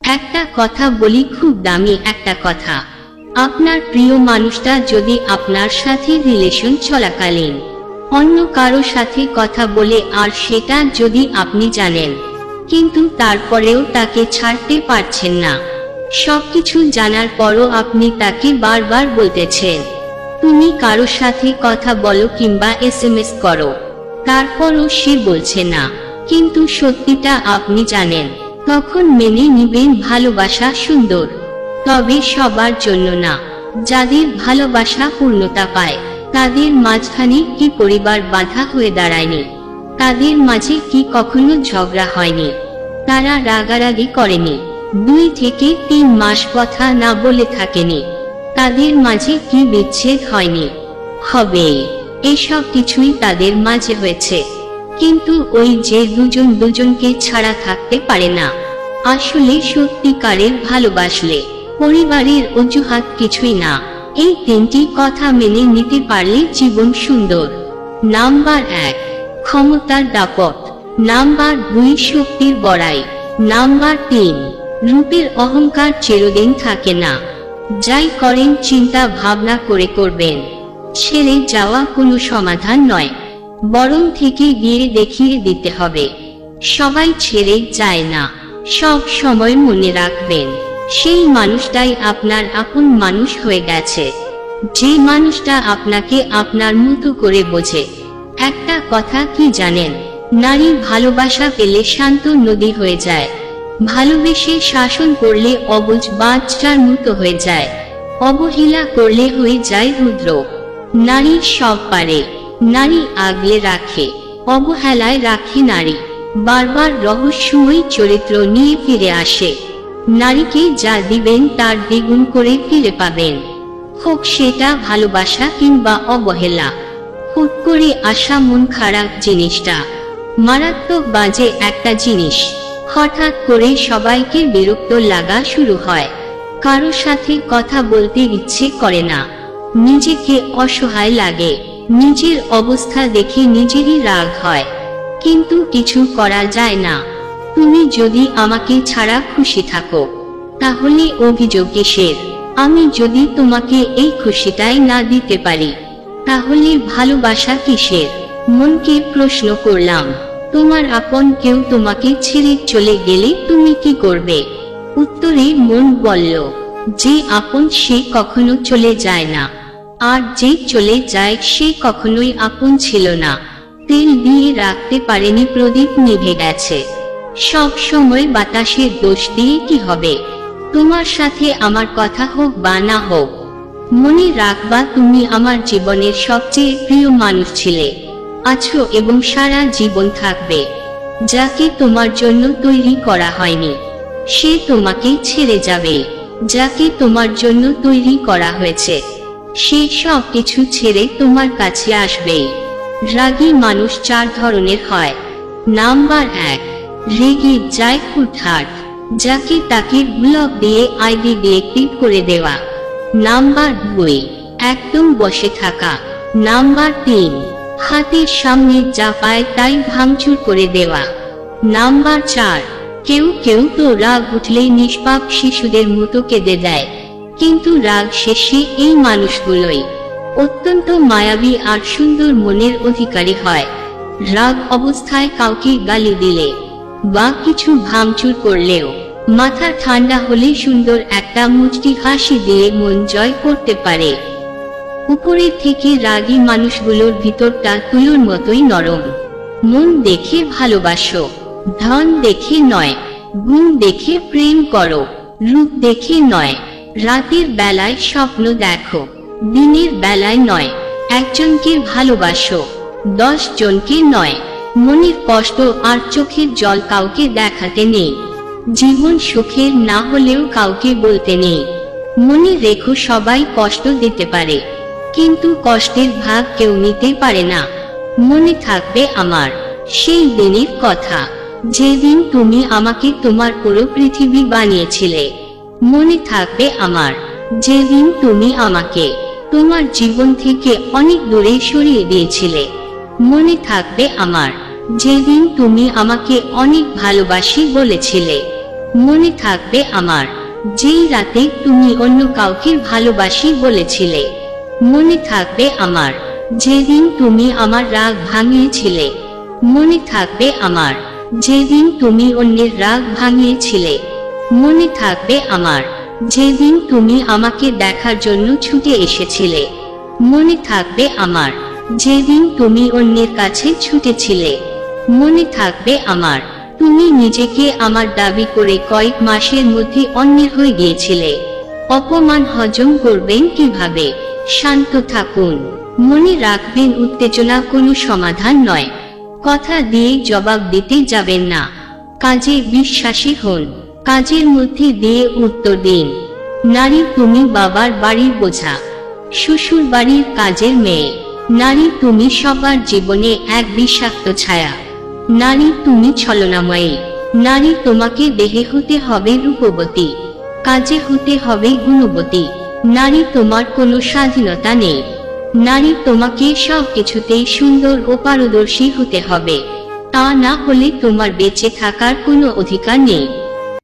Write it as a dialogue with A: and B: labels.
A: একটা কথা বলি, খুব দামি একটা কথা। আপনার প্রিয় মানুষটা যদি আপনার সাথে রিলেশন চলাকালীন অন্য কারো সাথে কথা বলে, আর সেটা যদি আপনি জানেন, কিন্তু তারপরেও তাকে ছাড়তে পারছেন না, সবকিছু জানার পরও আপনি তাকে বারবার বলতেছেন তুমি কারো সাথে কথা বলো কিংবা SMS করো, তারপরও সে বলছে না, কিন্তু সত্যিটা আপনি জানেন, তখন মেনে নিবেন ভালোবাসা সুন্দর, তবে সবার জন্য না। যাদের ভালোবাসা পূর্ণতা পায়, তাদের মাঝখানে কি পরিবার বাধা হয়ে দাঁড়ায়নি? তাদের মাঝে কি কখনো ঝগড়া হয়নি? তারা রাগারাগি করেনি? 2 থেকে 3 মাস কথা না বলে থাকেনি? তাদের মাঝে কি বিচ্ছেদ হয়নি? হবে। এসব কিছুই তাদের মাঝে হয়েছে। কিন্তু ওই যে দুজন দুজনকে ছাড়া থাকতে পারে না, আসলে সত্যিকারের ভালোবাসলে পরিবারের অজুহাত কিছুই না। এই 3টি কথা মেনে নিতে পারলে জীবন সুন্দর। নাম্বার 1, ক্ষমতার দাপট। নাম্বার 2, শক্তির বড়াই। নাম্বার 3, রূপের অহংকার চিরদিন থাকে না। যাই করেন চিন্তা ভাবনা করে করবেন। ছেড়ে যাওয়া কোনো সমাধান নয়, বরং থেকে গিয়ে দেখিয়ে দিতে হবে। সবাই ছেড়ে যায় না। সব সময় মনে রাখবেন, সেই মানুষটাই আপনার আপন মানুষ হয়ে গেছে, যে মানুষটা আপনাকে আপনার মতো করে বোঝে। একটা কথা কি জানেন? নারী ভালোবাসা পেলে শান্ত নদী হয়ে যায়, ভালোবেসে শাসন করলে অবুঝ বাচ্চার মতো হয়ে যায়, অবহেলা করলে হয়ে যায় রুদ্র। নারী সব পারে, নারী আগলে রাখে, অবহেলায় রাখে নারী। বারবার রহস্যময় চরিত্র নিয়ে ফিরে আসে। নারীকে যা দিবেন তার দ্বিগুণ করে ফিরে পাবেন, হোক সেটা ভালোবাসা কিংবা অবহেলা। হুট করে আসা মন খারাপ জিনিসটা মারাত্মক বাজে একটা জিনিস। হঠাৎ করে সবাইকে বিরক্ত লাগা শুরু হয়, কারো সাথে কথা বলতে ইচ্ছে করে না, নিজেকে অসহায় লাগে, নিজের অবস্থা দেখে নিজেরই রাগ হয়, কিন্তু কিছু করা যায় না। তুমি যদি আমাকে ছাড়া খুশি থাকো, তাহলে অভিযোগ কিসের? আমি যদি তোমাকে এই খুশিটাই না দিতে পারি, তাহলে ভালোবাসা কিসের? মনকে প্রশ্ন করলাম, তোমার আপন কেউ তোমাকে ছেড়ে চলে গেলে তুমি কি করবে? উত্তরে মন বলল, যে আপন সে কখনো চলে যায় না, আর যে চলে যায় সে কখনোই আপন ছিল না। তেল দিয়ে রাখতে পারেনি, প্রদীপ নিভে গেছে। সব সময় বাতাসের দোষ দিয়ে কি হবে? তোমার সাথে আমার কথা হোক বা না হোক, মনে রাখবা তুমি আমার জীবনের সবচেয়ে প্রিয় মানুষ ছিলে, আছো এবং সারা জীবন থাকবে। যাকে তোমার জন্য তৈরি করা হয়নি, সে তোমাকে ছেড়ে যাবে। যাকে তোমার জন্য তৈরি করা হয়েছে, সে সব কিছু ছেড়ে তোমার কাছে আসবে। রাগী মানুষ 4 ধরনের হয়। নাম্বার 1, রেগে যায় হুটহাট, যাকে তাকে ব্লক দিয়ে আইডি ডিএক্টিভ করে দেওয়া। নাম্বার 2, একদম বসে থাকা। নাম্বার 3, হাতের সামনে যা পায় তাই ভাঙচুর করে দেওয়া। নাম্বার 4, কেউ কেউ তো রাগ উঠলেই নিষ্পাপ শিশুদের মতো কেঁদে দেয়, কিন্তু রাগ শেষে এই মানুষগুলোই অত্যন্ত মায়াবী আর সুন্দর মনের অধিকারী হয়। রাগ অবস্থায় কাউকে গালি দিলে বা কিছু ভাঙচুর করলেও মাথা ঠান্ডা হলে সুন্দর একটা মুচকি হাসি দিয়ে মন জয় করতে পারে। উপরের থেকে রাগী মানুষগুলোর ভিতরটা তুলোর মতোই নরম। মন দেখে ভালোবাসো, ধন দেখে নয়, গুণ দেখে প্রেম করো, রূপ দেখে নয়। রাতের বেলায় স্বপ্ন দেখো, দিনের বেলায় নয়। একজনকে ভালোবাসো, 10 জনকে নয়। মনের কষ্ট আর চোখের জল কাউকে দেখাতে নেই, জীবন সুখের না হলেও কাউকে বলতে নেই। মনে রেখো, সবাই কষ্ট দিতে পারে, কিন্তু কষ্টের ভাগ কেউ নিতে পারে না। মনে থাকবে আমার সেই দিনের কথা, যেদিন তুমি আমাকে তোমার পুরো পৃথিবী বানিয়েছিলে। মনে থাকবে আমার যেদিন তুমি আমাকে তোমার জীবন থেকে অনেক দূরে সরিয়ে দিয়েছিলে। মনে থাকবে আমার যেদিন তুমি আমাকে অনেক ভালোবাসি বলেছিলে। মনে থাকবে আমার, যেই রাতে তুমি অন্য কাউকে ভালোবাসি বলেছিলে। মনে থাকবে আমার, যেদিন তুমি আমার রাগ ভাঙিয়েছিলে। মনে থাকবে আমার, যেদিন তুমি অন্যের রাগ ভাঙিয়েছিলে। মনে থাকবে আমার, যেদিন তুমি আমাকে দেখার জন্য ছুটে এসেছিলে। মনে থাকবে আমার, যেদিন তুমি অন্যের কাছে ছুটেছিলে। মনে থাকবে আমার, তুমি নিজেকে আমার দাবি করে কয়েক মাসের মধ্যে অন্যের হয়ে গিয়েছিলে। অপমান হজম করবেন কিভাবে? শান্ত থাকুন। মনে রাখবেন, উত্তেজনা কোনো সমাধান নয়। কথা দিয়ে জবাব দিতে যাবেন না। কাজে বিশ্বাসী হন, কাজের মধ্যে দিয়ে উত্তর দিন। নারী, তুমি বাবার বাড়ির বোঝা, শ্বশুর বাড়ির কাজের মেয়ে। নারী, তুমি সবার জীবনে এক বিষাক্ত ছায়া। নারী, তুমি ছলনাময়ী। নারী, তোমাকে দেহে হতে হবে রূপবতী, কাজে হতে হবে গুণবতী। নারী, তোমার কোনো স্বাধীনতা নেই। নারী, তোমাকে সব কিছুতেই সুন্দর ও পারদর্শী হতে হবে, তা না হলে তোমার বেঁচে থাকার কোনো অধিকার নেই।